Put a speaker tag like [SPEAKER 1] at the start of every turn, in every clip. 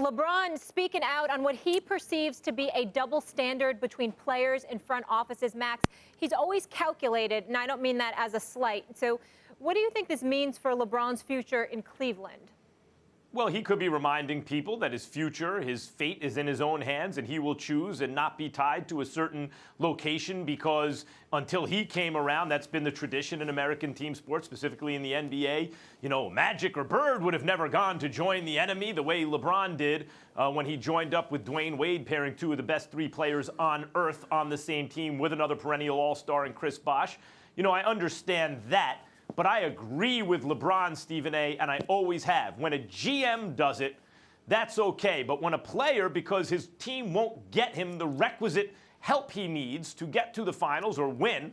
[SPEAKER 1] LeBron speaking out on what he perceives to be a double standard between players and front offices. Max, he's always calculated, and I don't mean that as a slight. So what do you think this means for LeBron's future in Cleveland?
[SPEAKER 2] Well, he could be reminding people that his future, his fate is in his own hands, and he will choose and not be tied to a certain location, because until he came around, that's been the tradition in American team sports, specifically in the NBA. You know, Magic or Bird would have never gone to join the enemy the way LeBron did when he joined up with Dwayne Wade, pairing two of the best three players on earth on the same team with another perennial all-star in Chris Bosh. You know, I understand that. But I agree with LeBron, Stephen A., and I always have. When a GM does it, that's okay. But when a player, because his team won't get him the requisite help he needs to get to the finals or win,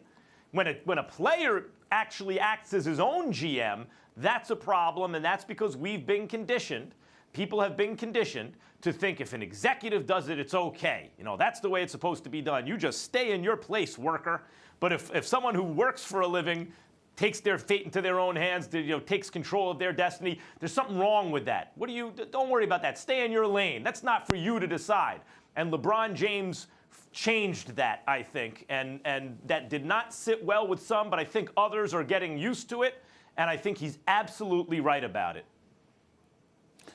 [SPEAKER 2] when a player actually acts as his own GM, that's a problem, and that's because we've been conditioned. People have been conditioned to think if an executive does it, it's okay. You know, that's the way it's supposed to be done. You just stay in your place, worker. But if someone who works for a living takes their fate into their own hands, takes control of their destiny, there's something wrong with that. Don't worry about that. Stay in your lane. That's not for you to decide. And LeBron James changed that, I think, and that did not sit well with some, but I think others are getting used to it, and I think he's absolutely right about it.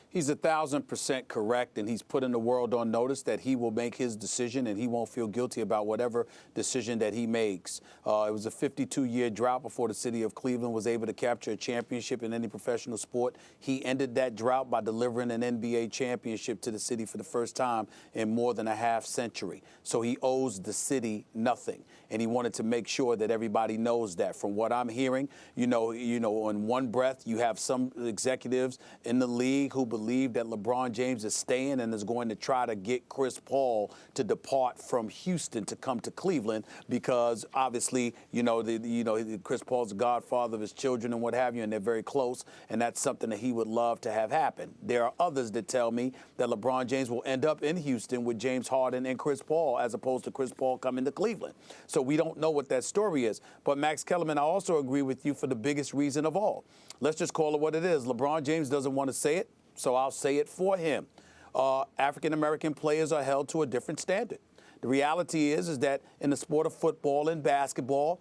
[SPEAKER 3] He's 1,000% correct, and he's putting the world on notice that he will make his decision and he won't feel guilty about whatever decision that he makes. It was a 52-year drought before the city of Cleveland was able to capture a championship in any professional sport. He ended that drought by delivering an NBA championship to the city for the first time in more than a half century. So he owes the city nothing, and he wanted to make sure that everybody knows that. From what I'm hearing, you know, in one breath, you have some executives in the league who believe that LeBron James is staying and is going to try to get Chris Paul to depart from Houston to come to Cleveland, because obviously, Chris Paul's the godfather of his children and what have you, and they're very close, and that's something that he would love to have happen. There are others that tell me that LeBron James will end up in Houston with James Harden and Chris Paul, as opposed to Chris Paul coming to Cleveland. So we don't know what that story is. But Max Kellerman, I also agree with you for the biggest reason of all. Let's just call it what it is. LeBron James doesn't want to say it, so I'll say it for him. African-American players are held to a different standard. The reality is that in the sport of football and basketball,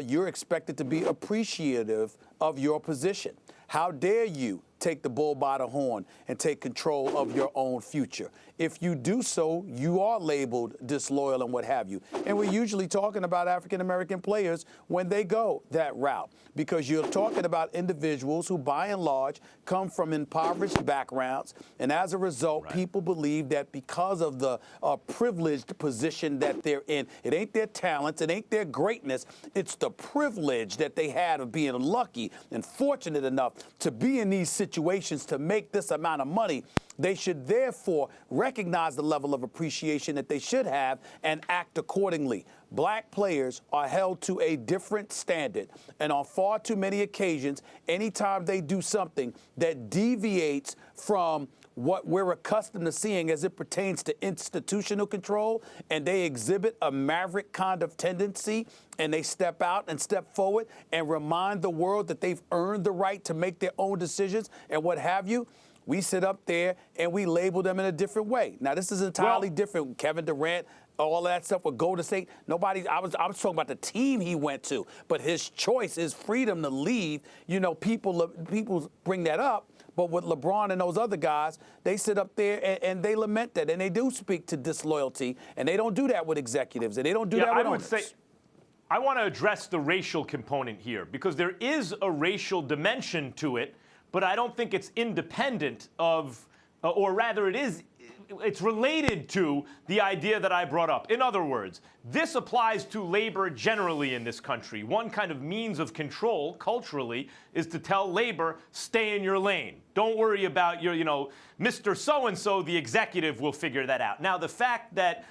[SPEAKER 3] you're expected to be appreciative of your position. How dare you take the bull by the horn and take control of your own future? If you do so, you are labeled disloyal and what have you. And we're usually talking about African-American players when they go that route, because you're talking about individuals who, by and large, come from impoverished backgrounds. And as a result, people believe that because of the privileged position that they're in, it ain't their talents, it ain't their greatness, it's the privilege that they had of being lucky and fortunate enough to be in these situations to make this amount of money. They should therefore recognize the level of appreciation that they should have and act accordingly. Black players are held to a different standard, and on far too many occasions, anytime they do something that deviates from what we're accustomed to seeing as it pertains to institutional control, and they exhibit a maverick kind of tendency, and they step out and step forward and remind the world that they've earned the right to make their own decisions and what have you, we sit up there and we label them in a different way. Now, this is entirely different. Kevin Durant, all that stuff with Golden State. I was talking about the team he went to, but his choice, his freedom to leave. People bring that up. But with LeBron and those other guys, they sit up there and they lament that, and they do speak to disloyalty, and they don't do that with executives, and they don't do that with owners.
[SPEAKER 2] I want to address the racial component here, because there is a racial dimension to it, but I don't think it's independent of, or rather it's related to the idea that I brought up. In other words, this applies to labor generally in this country. One kind of means of control culturally is to tell labor, stay in your lane. Don't worry about your, Mr. So-and-so, the executive will figure that out. Now, the fact that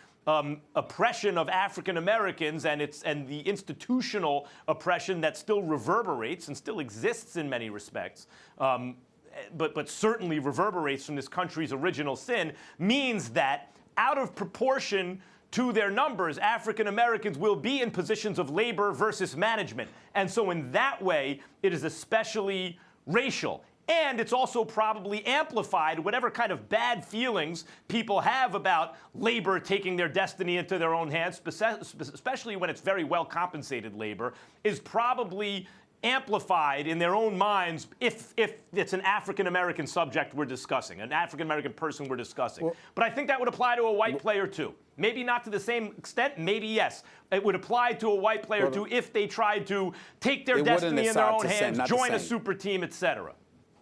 [SPEAKER 2] oppression of African Americans and the institutional oppression that still reverberates and still exists in many respects, but certainly reverberates from this country's original sin, means that out of proportion to their numbers, African Americans will be in positions of labor versus management. And so in that way, it is especially racial. And it's also probably amplified whatever kind of bad feelings people have about labor taking their destiny into their own hands, especially when it's very well compensated labor, is probably amplified in their own minds if it's an African-American subject we're discussing, an African-American person we're discussing.
[SPEAKER 3] Well,
[SPEAKER 2] but I think that would apply to a white player too. Maybe not to the same extent, maybe yes. It would apply to a white player too if they tried to take their destiny in their own hands, join a super team, etc.